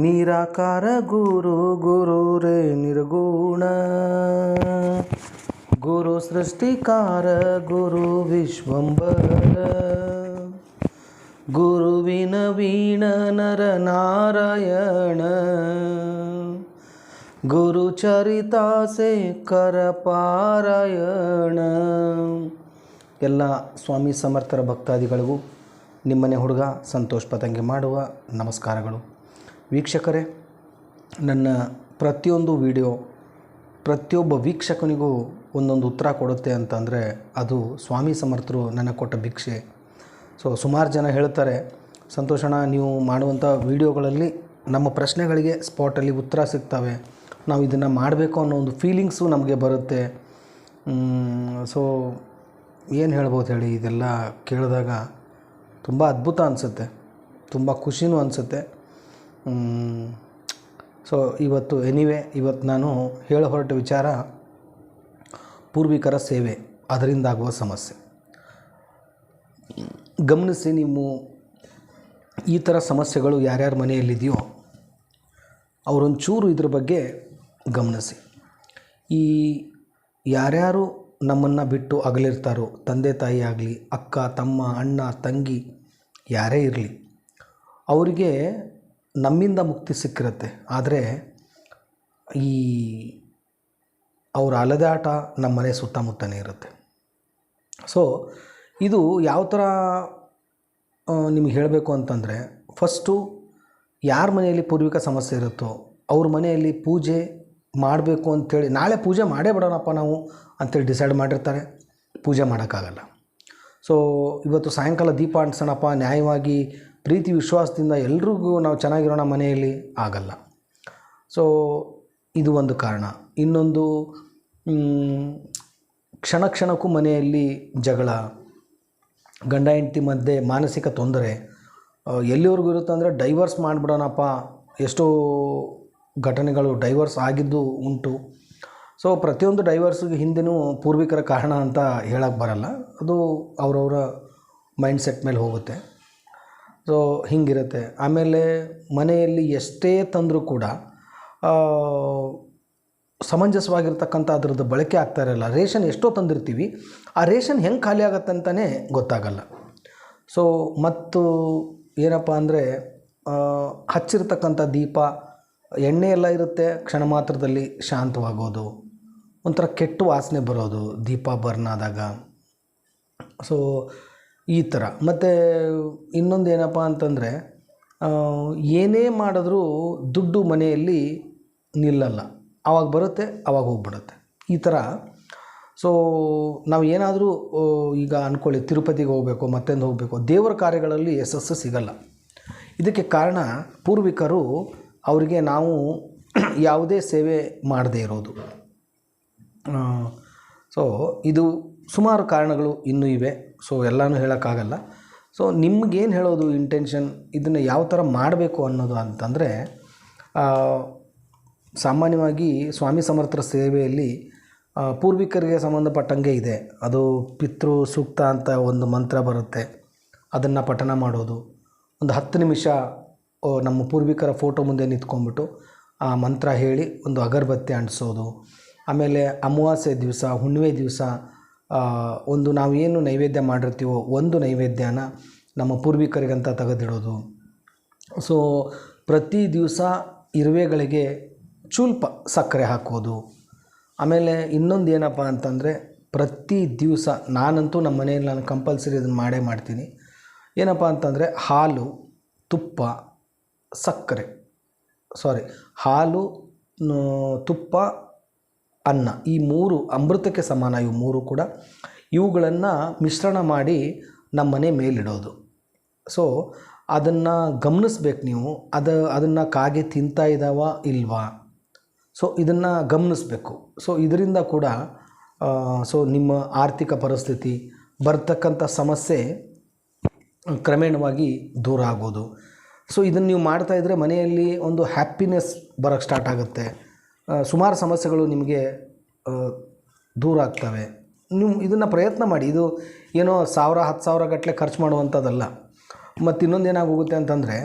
ನಿರಾಕಾರ ಗುರು ಗುರುರೇ ನಿರ್ಗುಣ, ಗುರು ಸೃಷ್ಟಿಕಾರ ಗುರು ವಿಶ್ವಂಬರ, ಗುರುವಿನ ವೀಣ ನರ ನಾರಾಯಣ, ಗುರು ಚರಿತಾಸೆ ಕರ ಪಾರಾಯಣ. ಎಲ್ಲ ಸ್ವಾಮಿ ಸಮರ್ಥರ ಭಕ್ತಾದಿಗಳಿಗೂ ನಿಮ್ಮನೆ ಹುಡುಗ ಸಂತೋಷ್ ಪತಂಗಿ ಮಾಡುವ ನಮಸ್ಕಾರಗಳು. ವೀಕ್ಷಕರೇ, ನನ್ನ ಪ್ರತಿಯೊಂದು ವಿಡಿಯೋ ಪ್ರತಿಯೊಬ್ಬ ವೀಕ್ಷಕನಿಗೂ ಒಂದೊಂದು ಉತ್ತರ ಕೊಡುತ್ತೆ ಅಂತಂದರೆ ಅದು ಸ್ವಾಮಿ ಸಮರ್ಥರು ನನಗೆ ಕೊಟ್ಟ ಭಿಕ್ಷೆ. ಸುಮಾರು ಜನ ಹೇಳ್ತಾರೆ, ಸಂತೋಷಣ ನೀವು ಮಾಡುವಂಥ ವಿಡಿಯೋಗಳಲ್ಲಿ ನಮ್ಮ ಪ್ರಶ್ನೆಗಳಿಗೆ ಸ್ಪಾಟಲ್ಲಿ ಉತ್ತರ ಸಿಗ್ತವೆ, ನಾವು ಇದನ್ನು ಮಾಡಬೇಕು ಅನ್ನೋ ಒಂದು ಫೀಲಿಂಗ್ಸು ನಮಗೆ ಬರುತ್ತೆ. ಏನು ಹೇಳ್ಬೋದು ಹೇಳಿ, ಇದೆಲ್ಲ ಕೇಳಿದಾಗ ತುಂಬ ಅದ್ಭುತ ಅನಿಸುತ್ತೆ, ತುಂಬ ಖುಷಿನೂ ಅನಿಸುತ್ತೆ. ಇವತ್ತು ನಾನು ಹೊರಟ ವಿಚಾರ ಪೂರ್ವಿಕರ ಸೇವೆ, ಅದರಿಂದಾಗುವ ಸಮಸ್ಯೆ. ಗಮನಿಸಿ, ನೀವು ಈ ಥರ ಸಮಸ್ಯೆಗಳು ಯಾರ್ಯಾರ ಮನೆಯಲ್ಲಿದೆಯೋ ಅವರೊಂಚೂರು ಇದ್ರ ಬಗ್ಗೆ ಗಮನಿಸಿ. ಈ ಯಾರ್ಯಾರು ನಮ್ಮನ್ನು ಬಿಟ್ಟು ಅಗಲಿರ್ತಾರೋ, ತಂದೆ ತಾಯಿ ಆಗಲಿ, ಅಕ್ಕ ತಮ್ಮ ಅಣ್ಣ ತಂಗಿ ಯಾರೇ ಇರಲಿ, ಅವರಿಗೆ ನಮ್ಮಿಂದ ಮುಕ್ತಿ ಸಿಕ್ಕಿರುತ್ತೆ. ಆದರೆ ಈ ಅವರ ಅಲೆದಾಟ ನಮ್ಮ ಮನೆ ಸುತ್ತಮುತ್ತನೇ ಇರುತ್ತೆ. ಇದು ಯಾವ ಥರ ನಿಮಗೆ ಹೇಳಬೇಕು ಅಂತಂದರೆ, ಫಸ್ಟು ಯಾರ ಮನೆಯಲ್ಲಿ ಪೂರ್ವಿಕ ಸಮಸ್ಯೆ ಇರುತ್ತೋ ಅವ್ರ ಮನೆಯಲ್ಲಿ ಪೂಜೆ ಮಾಡಬೇಕು ಅಂಥೇಳಿ, ನಾಳೆ ಪೂಜೆ ಮಾಡೇ ಬಿಡೋಣಪ್ಪ ನಾವು ಅಂಥೇಳಿ ಡಿಸೈಡ್ ಮಾಡಿರ್ತಾರೆ. ಪೂಜೆ ಮಾಡೋಕ್ಕಾಗಲ್ಲ. ಇವತ್ತು ಸಾಯಂಕಾಲ ದೀಪ ಅಂಟಿಸೋಣಪ್ಪ, ನ್ಯಾಯವಾಗಿ ಪ್ರೀತಿ ವಿಶ್ವಾಸದಿಂದ ಎಲ್ರಿಗೂ ನಾವು ಚೆನ್ನಾಗಿರೋಣ ಮನೆಯಲ್ಲಿ, ಆಗಲ್ಲ. ಇದು ಒಂದು ಕಾರಣ. ಇನ್ನೊಂದು, ಕ್ಷಣ ಕ್ಷಣಕ್ಕೂ ಮನೆಯಲ್ಲಿ ಜಗಳ, ಗಂಡ ಹೆಂಡತಿ ಮಧ್ಯೆ ಮಾನಸಿಕ ತೊಂದರೆ ಎಲ್ಲಿವರೆಗೂ ಇರುತ್ತೆ ಅಂದರೆ ಡೈವರ್ಸ್ ಮಾಡಿಬಿಡೋಣಪ್ಪ. ಎಷ್ಟೋ ಘಟನೆಗಳು ಡೈವರ್ಸ್ ಆಗಿದ್ದು ಉಂಟು. ಪ್ರತಿಯೊಂದು ಡೈವರ್ಸ್ಗೆ ಹಿಂದೆನೂ ಪೂರ್ವಿಕರ ಕಾರಣ ಅಂತ ಹೇಳಕ್ಕೆ ಬರಲ್ಲ, ಅದು ಅವರವರ ಮೈಂಡ್ಸೆಟ್ ಮೇಲೆ ಹೋಗುತ್ತೆ. ಹೀಗಿರುತ್ತೆ. ಆಮೇಲೆ ಮನೆಯಲ್ಲಿ ಎಷ್ಟೇ ತಂದರೂ ಕೂಡ ಸಮಂಜಸವಾಗಿರ್ತಕ್ಕಂಥ ಅದರದ್ದು ಬಳಕೆ ಆಗ್ತಾ ಇರಲ್ಲ. ರೇಷನ್ ಎಷ್ಟೋ ತಂದಿರ್ತೀವಿ, ಆ ರೇಷನ್ ಹೆಂಗೆ ಖಾಲಿ ಆಗುತ್ತೆ ಅಂತಲೇ ಗೊತ್ತಾಗಲ್ಲ. ಮತ್ತು ಏನಪ್ಪ ಅಂದರೆ, ಹಚ್ಚಿರ್ತಕ್ಕಂಥ ದೀಪ ಎಣ್ಣೆ ಎಲ್ಲ ಇರುತ್ತೆ, ಕ್ಷಣ ಮಾತ್ರದಲ್ಲಿ ಶಾಂತವಾಗೋದು, ಒಂಥರ ಕೆಟ್ಟ ವಾಸನೆ ಬರೋದು ದೀಪ ಬರ್ನ್ ಆದಾಗ. ಈ ಥರ. ಮತ್ತು ಇನ್ನೊಂದು ಏನಪ್ಪ ಅಂತಂದರೆ, ಏನೇ ಮಾಡಿದ್ರೂ ದುಡ್ಡು ಮನೆಯಲ್ಲಿ ನಿಲ್ಲಲ್ಲ, ಆವಾಗ ಬರುತ್ತೆ ಆವಾಗ ಹೋಗ್ಬಿಡುತ್ತೆ. ಈ ಥರ. ನಾವು ಏನಾದರೂ ಈಗ ಅಂದ್ಕೊಳ್ಳಿ, ತಿರುಪತಿಗೆ ಹೋಗಬೇಕು, ಮತ್ತೊಂದು ಹೋಗಬೇಕು, ದೇವರ ಕಾರ್ಯಗಳಲ್ಲಿ ಯಶಸ್ಸು ಸಿಗಲ್ಲ. ಇದಕ್ಕೆ ಕಾರಣ ಪೂರ್ವಿಕರು ಅವರಿಗೆ ನಾವು ಯಾವುದೇ ಸೇವೆ ಮಾಡದೇ ಇರೋದು. ಇದು ಸುಮಾರು ಕಾರಣಗಳು ಇನ್ನೂ ಇವೆ. ಎಲ್ಲನೂ ಹೇಳೋಕ್ಕಾಗಲ್ಲ. ನಿಮಗೇನು ಹೇಳೋದು ಇಂಟೆನ್ಷನ್, ಇದನ್ನು ಯಾವ ಥರ ಮಾಡಬೇಕು ಅನ್ನೋದು ಅಂತಂದರೆ, ಸಾಮಾನ್ಯವಾಗಿ ಸ್ವಾಮಿ ಸಮರ್ಥರ ಸೇವೆಯಲ್ಲಿ ಪೂರ್ವಿಕರಿಗೆ ಸಂಬಂಧಪಟ್ಟಂಗೆ ಇದೆ. ಅದು ಪಿತೃ ಸೂಕ್ತ ಅಂತ ಒಂದು ಮಂತ್ರ ಬರುತ್ತೆ, ಅದನ್ನು ಪಠನ ಮಾಡೋದು. ಒಂದು 10 ನಿಮಿಷ ನಮ್ಮ ಪೂರ್ವಿಕರ ಫೋಟೋ ಮುಂದೆ ನಿಂತ್ಕೊಂಡ್ಬಿಟ್ಟು ಆ ಮಂತ್ರ ಹೇಳಿ ಒಂದು ಅಗರಬತ್ತಿ ಅಂಟಿಸೋದು. ಆಮೇಲೆ ಅಮಾವಾಸ್ಯೆ ದಿವಸ, ಹುಣ್ಣಿಮೆ ದಿವಸ ಒಂದು ನಾವೇನು ನೈವೇದ್ಯ ಮಾಡಿರ್ತೀವೋ ಒಂದು ನೈವೇದ್ಯನ ನಮ್ಮ ಪೂರ್ವಿಕರಿಗಂತ ತೆಗೆದಿಡೋದು. ಪ್ರತಿ ದಿವಸ ಇರುವೆಗಳಿಗೆ ಚೂಲ್ಪ ಸಕ್ಕರೆ ಹಾಕೋದು. ಆಮೇಲೆ ಇನ್ನೊಂದು ಏನಪ್ಪ ಅಂತಂದರೆ, ಪ್ರತಿ ದಿವಸ ನಾನಂತೂ ನಮ್ಮ ಮನೆಯಲ್ಲಿ ನಾನು ಕಂಪಲ್ಸರಿ ಇದನ್ನು ಮಾಡೇ ಮಾಡ್ತೀನಿ. ಏನಪ್ಪ ಅಂತಂದರೆ, ಹಾಲು, ತುಪ್ಪ, ಸಕ್ಕರೆ, ಹಾಲು, ತುಪ್ಪ, ಅನ್ನ, ಈ 3 ಅಮೃತಕ್ಕೆ ಸಮಾನ. ಇವು 3 ಕೂಡ, ಇವುಗಳನ್ನು ಮಿಶ್ರಣ ಮಾಡಿ ನಮ್ಮ ಮನೆ ಮೇಲಿಡೋದು. ಅದನ್ನು ಗಮನಿಸ್ಬೇಕು ನೀವು, ಅದನ್ನು ಕಾಗೆ ತಿಂತಾ ಇದ್ದಾವ ಇಲ್ವಾ, ಇದನ್ನು ಗಮನಿಸಬೇಕು. ಇದರಿಂದ ಕೂಡ ನಿಮ್ಮ ಆರ್ಥಿಕ ಪರಿಸ್ಥಿತಿ, ಬರ್ತಕ್ಕಂಥ ಸಮಸ್ಯೆ ಕ್ರಮೇಣವಾಗಿ ದೂರ ಆಗೋದು. ಇದನ್ನು ನೀವು ಮಾಡ್ತಾಯಿದ್ರೆ ಮನೆಯಲ್ಲಿ ಒಂದು ಹ್ಯಾಪಿನೆಸ್ ಬರೋಕ್ಕೆ ಸ್ಟಾರ್ಟ್ ಆಗುತ್ತೆ. ಸುಮಾರು ಸಮಸ್ಯೆಗಳು ನಿಮಗೆ ದೂರ ಆಗ್ತವೆ. ನೀವು ಇದನ್ನು ಪ್ರಯತ್ನ ಮಾಡಿ. ಇದು ಏನೋ 1000-10,000 ಗಟ್ಟಲೆ ಖರ್ಚು ಮಾಡುವಂಥದ್ದಲ್ಲ. ಮತ್ತು ಇನ್ನೊಂದು ಏನಾಗೋಗುತ್ತೆ ಅಂತಂದರೆ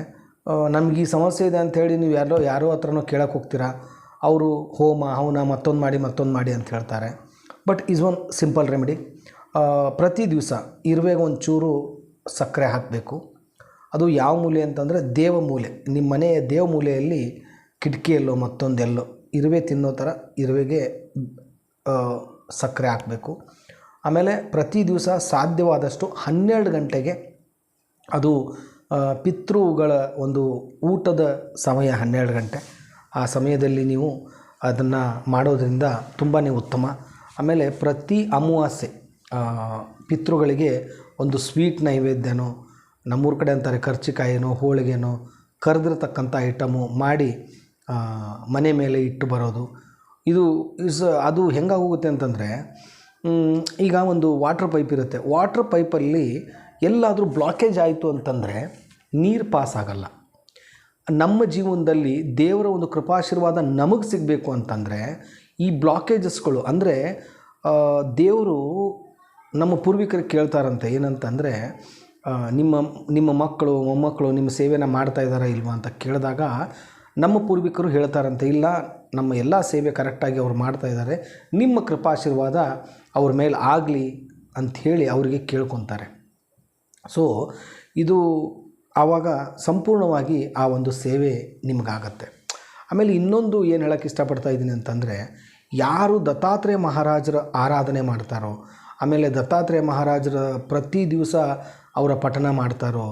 ನಮ್ಗೆ ಈ ಸಮಸ್ಯೆ ಇದೆ ಅಂಥೇಳಿ ನೀವು ಯಾರೋ ಹತ್ರನೋ ಕೇಳಕ್ಕೆ ಹೋಗ್ತೀರಾ, ಅವರು ಹೋಮ ಹವನ ಮತ್ತೊಂದು ಮಾಡಿ ಅಂತ ಹೇಳ್ತಾರೆ. But is one simple remedy. ಪ್ರತಿ ದಿವಸ ಇರುವೆಗೆ ಒಂಚೂರು ಸಕ್ಕರೆ ಹಾಕಬೇಕು. ಅದು ಯಾವ ಮೂಲೆ ಅಂತಂದರೆ ದೇವಮೂಲೆ, ನಿಮ್ಮ ಮನೆಯ ದೇವಮೂಲೆಯಲ್ಲಿ ಕಿಟಕಿಯಲ್ಲೋ ಮತ್ತೊಂದೆಲ್ಲೋ ಇರುವೆ ತಿನ್ನೋ ಥರ ಇರುವೆಗೆ ಸಕ್ಕರೆ ಹಾಕಬೇಕು. ಆಮೇಲೆ ಪ್ರತಿ ದಿವಸ ಸಾಧ್ಯವಾದಷ್ಟು 12 ಗಂಟೆಗೆ, ಅದು ಪಿತೃಗಳ ಒಂದು ಊಟದ ಸಮಯ 12 ಗಂಟೆ, ಆ ಸಮಯದಲ್ಲಿ ನೀವು ಅದನ್ನು ಮಾಡೋದರಿಂದ ತುಂಬಾ ಉತ್ತಮ. ಆಮೇಲೆ ಪ್ರತಿ ಅಮಾವಾಸ್ಯೆ ಪಿತೃಗಳಿಗೆ ಒಂದು ಸ್ವೀಟ್ ನೈವೇದ್ಯನೋ, ನಮ್ಮೂರ ಕಡೆ ಅಂತಾರೆ ಕರ್ಚಿಕಾಯಿನೋ ಹೋಳಿಗೆನೋ ಕರೆದಿರ್ತಕ್ಕಂಥ ಐಟಮು ಮಾಡಿ ಮನೆ ಮೇಲೆ ಇಟ್ಟು ಬರೋದು. ಅದು ಹೆಂಗಾಗೋಗುತ್ತೆ ಅಂತಂದರೆ, ಈಗ ಒಂದು ವಾಟ್ರ್ ಪೈಪ್ ಇರುತ್ತೆ, ವಾಟ್ರ್ ಪೈಪಲ್ಲಿ ಎಲ್ಲಾದರೂ ಬ್ಲಾಕೇಜ್ ಆಯಿತು ಅಂತಂದರೆ ನೀರು ಪಾಸ್ ಆಗಲ್ಲ. ನಮ್ಮ ಜೀವನದಲ್ಲಿ ದೇವರ ಒಂದು ಕೃಪಾಶೀರ್ವಾದ ನಮಗೆ ಸಿಗಬೇಕು ಅಂತಂದರೆ ಈ ಬ್ಲಾಕೇಜಸ್ಗಳು, ಅಂದರೆ ದೇವರು ನಮ್ಮ ಪೂರ್ವಿಕರಿಗೆ ಕೇಳ್ತಾರಂತೆ ಏನಂತಂದರೆ, ನಿಮ್ಮ ಮಕ್ಕಳು ಮೊಮ್ಮಕ್ಕಳು ನಿಮ್ಮ ಸೇವೆನ ಮಾಡ್ತಾ ಇದ್ದಾರಾ ಇಲ್ವಾ ಅಂತ ಕೇಳಿದಾಗ ನಮ್ಮ ಪೂರ್ವಿಕರು ಹೇಳ್ತಾರಂತೆ, ಇಲ್ಲ ನಮ್ಮ ಎಲ್ಲ ಸೇವೆ ಕರೆಕ್ಟಾಗಿ ಅವ್ರು ಮಾಡ್ತಾಯಿದ್ದಾರೆ, ನಿಮ್ಮ ಕೃಪಾಶೀರ್ವಾದ ಅವ್ರ ಮೇಲೆ ಆಗಲಿ ಅಂಥೇಳಿ ಅವರಿಗೆ ಕೇಳ್ಕೊತಾರೆ. ಸೊ ಇದು ಆವಾಗ ಸಂಪೂರ್ಣವಾಗಿ ಆ ಒಂದು ಸೇವೆ ನಿಮಗಾಗತ್ತೆ. ಆಮೇಲೆ ಇನ್ನೊಂದು ಏನು ಹೇಳೋಕ್ಕೆ ಇಷ್ಟಪಡ್ತಾ ಇದ್ದೀನಿ ಅಂತಂದರೆ, ಯಾರು ದತ್ತಾತ್ರೇಯ ಮಹಾರಾಜರ ಆರಾಧನೆ ಮಾಡ್ತಾರೋ, ಆಮೇಲೆ ದತ್ತಾತ್ರೇಯ ಮಹಾರಾಜರ ಪ್ರತಿ ದಿವಸ ಅವರ ಪಠನ ಮಾಡ್ತಾರೋ,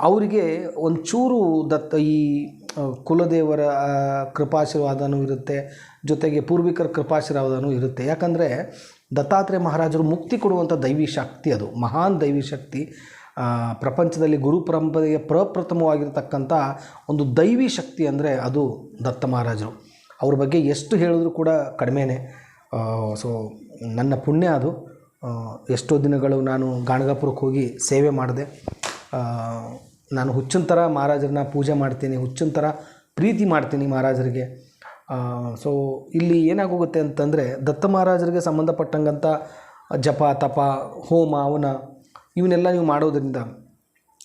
ಅವರಿಗೆ ಒಂಚೂರು ಈ ಕುಲದೇವರ ಕೃಪಾಶೀರ್ವಾದನೂ ಇರುತ್ತೆ, ಜೊತೆಗೆ ಪೂರ್ವಿಕರ ಕೃಪಾಶೀರ್ವಾದನೂ ಇರುತ್ತೆ. ಯಾಕಂದರೆ ದತ್ತಾತ್ರೇಯ ಮಹಾರಾಜರು ಮುಕ್ತಿ ಕೊಡುವಂಥ ದೈವಿ ಶಕ್ತಿ, ಅದು ಮಹಾನ್ ದೈವಿ ಶಕ್ತಿ. ಪ್ರಪಂಚದಲ್ಲಿ ಗುರು ಪರಂಪರೆಗೆ ಪ್ರಪ್ರಥಮವಾಗಿರ್ತಕ್ಕಂಥ ಒಂದು ದೈವಿ ಶಕ್ತಿ ಅಂದರೆ ಅದು ದತ್ತ ಮಹಾರಾಜರು. ಅವ್ರ ಬಗ್ಗೆ ಎಷ್ಟು ಹೇಳಿದ್ರು ಕೂಡ ಕಡಿಮೆನೇ. ಸೊ ನನ್ನ ಪುಣ್ಯ ಅದು. ಎಷ್ಟೋ ದಿನಗಳು ನಾನು ಗಾಣಗಾಪುರಕ್ಕೆ ಹೋಗಿ ಸೇವೆ ಮಾಡಿದೆ. ನಾನು ಹುಚ್ಚಿನ ಥರ ಮಹಾರಾಜರನ್ನ ಪೂಜೆ ಮಾಡ್ತೀನಿ, ಹುಚ್ಚಿನ ಥರ ಪ್ರೀತಿ ಮಾಡ್ತೀನಿ ಮಹಾರಾಜರಿಗೆ. ಸೊ ಇಲ್ಲಿ ಏನಾಗೋಗುತ್ತೆ ಅಂತಂದರೆ, ದತ್ತ ಮಹಾರಾಜರಿಗೆ ಸಂಬಂಧಪಟ್ಟಂಗಂಥ ಜಪ ತಪ ಹೋಮ ಹವನ ಇವನ್ನೆಲ್ಲ ನೀವು ಮಾಡೋದ್ರಿಂದ,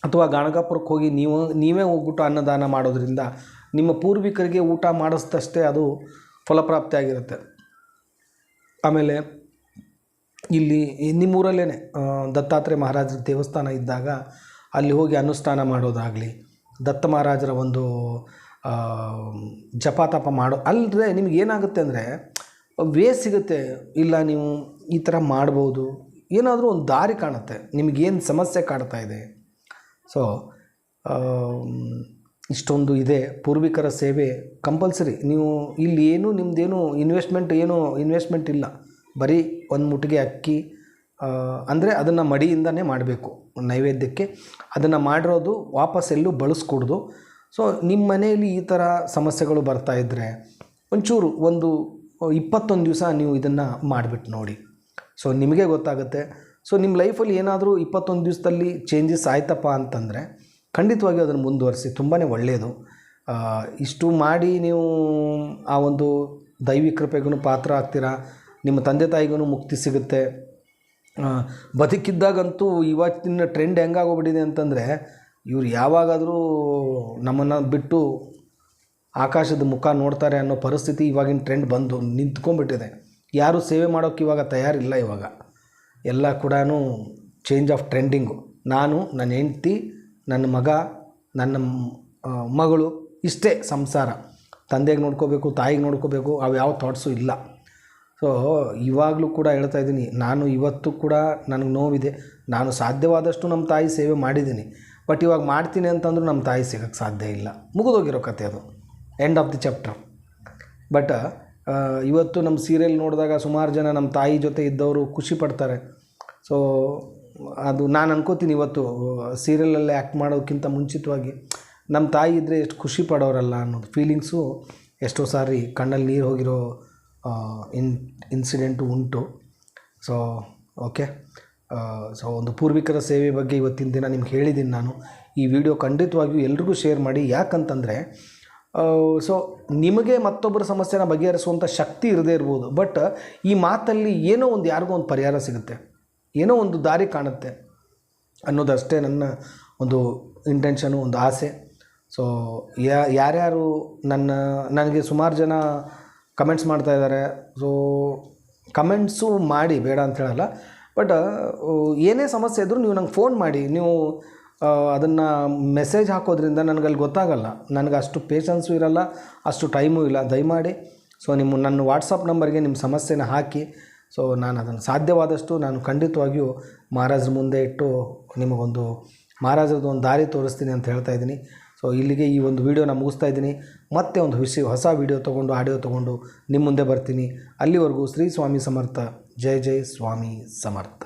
ಅಥವಾ ಗಾಣಗಾಪುರಕ್ಕೆ ಹೋಗಿ ನೀವೇ ಹೋಗ್ಬಿಟ್ಟು ಅನ್ನದಾನ ಮಾಡೋದ್ರಿಂದ ನಿಮ್ಮ ಪೂರ್ವಿಕರಿಗೆ ಊಟ ಮಾಡಿಸಿದಷ್ಟೇ ಅದು ಫಲಪ್ರಾಪ್ತಿಯಾಗಿರುತ್ತೆ. ಆಮೇಲೆ ಇಲ್ಲಿ ನಿಮ್ಮೂರಲ್ಲೇ ದತ್ತಾತ್ರೇಯ ಮಹಾರಾಜರ ದೇವಸ್ಥಾನ ಇದ್ದಾಗ ಅಲ್ಲಿ ಹೋಗಿ ಅನುಷ್ಠಾನ ಮಾಡೋದಾಗಲಿ, ದತ್ತ ಮಹಾರಾಜರ ಒಂದು ಜಪ ತಪ ಅಲ್ಲದೆ ನಿಮಗೇನಾಗುತ್ತೆ ಅಂದರೆ ಸಿಗುತ್ತೆ, ಇಲ್ಲ ನೀವು ಈ ಥರ ಮಾಡ್ಬೋದು, ಏನಾದರೂ ಒಂದು ದಾರಿ ಕಾಣುತ್ತೆ, ನಿಮಗೇನು ಸಮಸ್ಯೆ ಕಾಡ್ತಾ ಇದೆ. ಸೊ ಇಷ್ಟೊಂದು ಇದೆ ಪೂರ್ವಿಕರ ಸೇವೆ ಕಂಪಲ್ಸರಿ. ನೀವು ಇಲ್ಲಿ ನಿಮ್ಮದೇನು ಇನ್ವೆಸ್ಟ್ಮೆಂಟ್ ಇಲ್ಲ, ಬರೀ ಒಂದು ಮುಟ್ಟಿಗೆ ಅಕ್ಕಿ, ಅಂದರೆ ಅದನ್ನು ಮಡಿಯಿಂದನೇ ಮಾಡಬೇಕು ನೈವೇದ್ಯಕ್ಕೆ. ಅದನ್ನು ಮಾಡಿರೋದು ವಾಪಸ್ ಎಲ್ಲೂ ಬಳಸ್ಕೊಡ್ದು. ಸೊ ನಿಮ್ಮ ಮನೆಯಲ್ಲಿ ಈ ಥರ ಸಮಸ್ಯೆಗಳು ಬರ್ತಾಯಿದ್ರೆ ಒಂಚೂರು 21 ದಿವಸ ನೀವು ಇದನ್ನು ಮಾಡಿಬಿಟ್ಟು ನೋಡಿ. ಸೊ ನಿಮಗೆ ಗೊತ್ತಾಗುತ್ತೆ. ಸೊ ನಿಮ್ಮ ಲೈಫಲ್ಲಿ ಏನಾದರೂ 21 ದಿವಸದಲ್ಲಿ ಚೇಂಜಸ್ ಆಯ್ತಪ್ಪ ಅಂತಂದರೆ ಖಂಡಿತವಾಗಿಯೂ ಅದನ್ನು ಮುಂದುವರಿಸಿ, ತುಂಬಾ ಒಳ್ಳೆಯದು. ಇಷ್ಟು ಮಾಡಿ ನೀವು ಆ ಒಂದು ದೈವಿ ಕೃಪೆಗೂ ಪಾತ್ರ ಆಗ್ತೀರಾ, ನಿಮ್ಮ ತಂದೆ ತಾಯಿಗೂ ಮುಕ್ತಿ ಸಿಗುತ್ತೆ. ಬದುಕಿದ್ದಾಗಂತೂ ಇವತ್ತಿನ ಟ್ರೆಂಡ್ ಹೆಂಗಾಗೋಗ್ಬಿಟ್ಟಿದೆ ಅಂತಂದರೆ, ಇವ್ರು ಯಾವಾಗಾದರೂ ನಮ್ಮನ್ನು ಬಿಟ್ಟು ಆಕಾಶದ ಮುಖ ನೋಡ್ತಾರೆ ಅನ್ನೋ ಪರಿಸ್ಥಿತಿ ಇವಾಗಿನ ಟ್ರೆಂಡ್ ಬಂದು ನಿಂತ್ಕೊಂಡ್ಬಿಟ್ಟಿದೆ. ಯಾರೂ ಸೇವೆ ಮಾಡೋಕ್ಕೆ ಇವಾಗ ತಯಾರಿಲ್ಲ. ಇವಾಗ ಎಲ್ಲ ಕೂಡ ಚೇಂಜ್ ಆಫ್ ಟ್ರೆಂಡಿಂಗು. ನಾನು, ನನ್ನ ಹೆಂಡ್ತಿ, ನನ್ನ ಮಗ, ನನ್ನ ಮಗಳು, ಇಷ್ಟೇ ಸಂಸಾರ. ತಂದೆಗೆ ನೋಡ್ಕೋಬೇಕು, ತಾಯಿಗೆ ನೋಡ್ಕೋಬೇಕು, ಅವು ಯಾವ ಥಾಟ್ಸು ಇಲ್ಲ. ಸೊ ಇವಾಗಲೂ ಕೂಡ ಹೇಳ್ತಾ ಇದ್ದೀನಿ, ನಾನು ಇವತ್ತು ಕೂಡ ನನಗೆ ನೋವಿದೆ. ನಾನು ಸಾಧ್ಯವಾದಷ್ಟು ನಮ್ಮ ತಾಯಿ ಸೇವೆ ಮಾಡಿದ್ದೀನಿ. ಬಟ್ ಇವಾಗ ಮಾಡ್ತೀನಿ ಅಂತಂದ್ರೂ ನಮ್ಮ ತಾಯಿ ಸಿಗೋಕ್ಕೆ ಸಾಧ್ಯ ಇಲ್ಲ. ಮುಗಿದೋಗಿರೋ ಕತೆ ಅದು, end of the chapter. But ಇವತ್ತು ನಮ್ಮ ಸೀರಿಯಲ್ ನೋಡಿದಾಗ ಸುಮಾರು ಜನ ನಮ್ಮ ತಾಯಿ ಜೊತೆ ಇದ್ದವರು ಖುಷಿ ಪಡ್ತಾರೆ. ಸೊ ಅದು ನಾನು ಅನ್ಕೋತೀನಿ, ಇವತ್ತು ಸೀರಿಯಲಲ್ಲೇ ಆ್ಯಕ್ಟ್ ಮಾಡೋಕ್ಕಿಂತ ಮುಂಚಿತವಾಗಿ ನಮ್ಮ ತಾಯಿ ಇದ್ದರೆ ಎಷ್ಟು ಖುಷಿ ಪಡೋರಲ್ಲ ಅನ್ನೋದು ಫೀಲಿಂಗ್ಸು ಎಷ್ಟೋ ಸಾರಿ ಕಣ್ಣಲ್ಲಿ ನೀರು ಹೋಗಿರೋ ಇನ್ಸಿಡೆಂಟು ಉಂಟು. So okay. ಸೊ ಒಂದು ಪೂರ್ವಿಕರ ಸೇವೆ ಬಗ್ಗೆ ಇವತ್ತಿನ ದಿನ ನಿಮ್ಗೆ ಹೇಳಿದ್ದೀನಿ ನಾನು. ಈ ವಿಡಿಯೋ ಖಂಡಿತವಾಗಿಯೂ ಎಲ್ರಿಗೂ ಶೇರ್ ಮಾಡಿ. ಯಾಕಂತಂದರೆ ಸೊ ನಿಮಗೆ ಮತ್ತೊಬ್ಬರ ಸಮಸ್ಯೆನ ಬಗೆಹರಿಸುವಂಥ ಶಕ್ತಿ ಇರದೇ ಇರ್ಬೋದು, ಬಟ್ ಈ ಮಾತಲ್ಲಿ ಏನೋ ಒಂದು ಯಾರಿಗೋ ಒಂದು ಪರಿಹಾರ ಸಿಗುತ್ತೆ, ಏನೋ ಒಂದು ದಾರಿ ಕಾಣುತ್ತೆ ಅನ್ನೋದಷ್ಟೇ ನನ್ನ ಒಂದು ಇಂಟೆನ್ಷನು, ಒಂದು ಆಸೆ. ಸೊ ಯಾರ್ಯಾರು ನನಗೆ ಸುಮಾರು ಜನ ಕಮೆಂಟ್ಸ್ ಮಾಡ್ತಾಯಿದ್ದಾರೆ. ಸೊ ಕಮೆಂಟ್ಸು ಮಾಡಿ, ಬೇಡ ಅಂತ ಹೇಳಲ್ಲ, ಬಟ್ ಏನೇ ಸಮಸ್ಯೆ ಇದ್ದರೂ ನೀವು ನಂಗೆ ಫೋನ್ ಮಾಡಿ. ನೀವು ಅದನ್ನು ಮೆಸೇಜ್ ಹಾಕೋದ್ರಿಂದ ನನಗಲ್ಲಿ ಗೊತ್ತಾಗಲ್ಲ, ನನಗೆ ಅಷ್ಟು ಪೇಷನ್ಸು ಇರಲ್ಲ, ಅಷ್ಟು ಟೈಮು ಇಲ್ಲ. ದಯಮಾಡಿ ನನ್ನ ವಾಟ್ಸಪ್ ನಂಬರ್ಗೆ ನಿಮ್ಮ ಸಮಸ್ಯೆನ ಹಾಕಿ. ಸೊ ನಾನು ಅದನ್ನು ಸಾಧ್ಯವಾದಷ್ಟು ನಾನು ಖಂಡಿತವಾಗಿಯೂ ಮಹಾರಾಜರ ಮುಂದೆ ಇಟ್ಟು ನಿಮಗೊಂದು ಮಹಾರಾಜರದ್ದು ಒಂದು ದಾರಿ ತೋರಿಸ್ತೀನಿ ಅಂತ ಹೇಳ್ತಾ ಇದ್ದೀನಿ. ಸೊ ಇಲ್ಲಿಗೆ ಈ ಒಂದು ವೀಡಿಯೋನ ಮುಗಿಸ್ತಾ ಇದ್ದೀನಿ. ಮತ್ತೆ ಒಂದು ಹೊಸ ವೀಡಿಯೋ ತೊಗೊಂಡು, ಆಡಿಯೋ ತೊಗೊಂಡು ನಿಮ್ಮ ಮುಂದೆ ಬರ್ತೀನಿ. ಅಲ್ಲಿವರೆಗೂ ಶ್ರೀ ಸ್ವಾಮಿ ಸಮರ್ಥ. ಜೈ ಜೈ ಸ್ವಾಮಿ ಸಮರ್ಥ.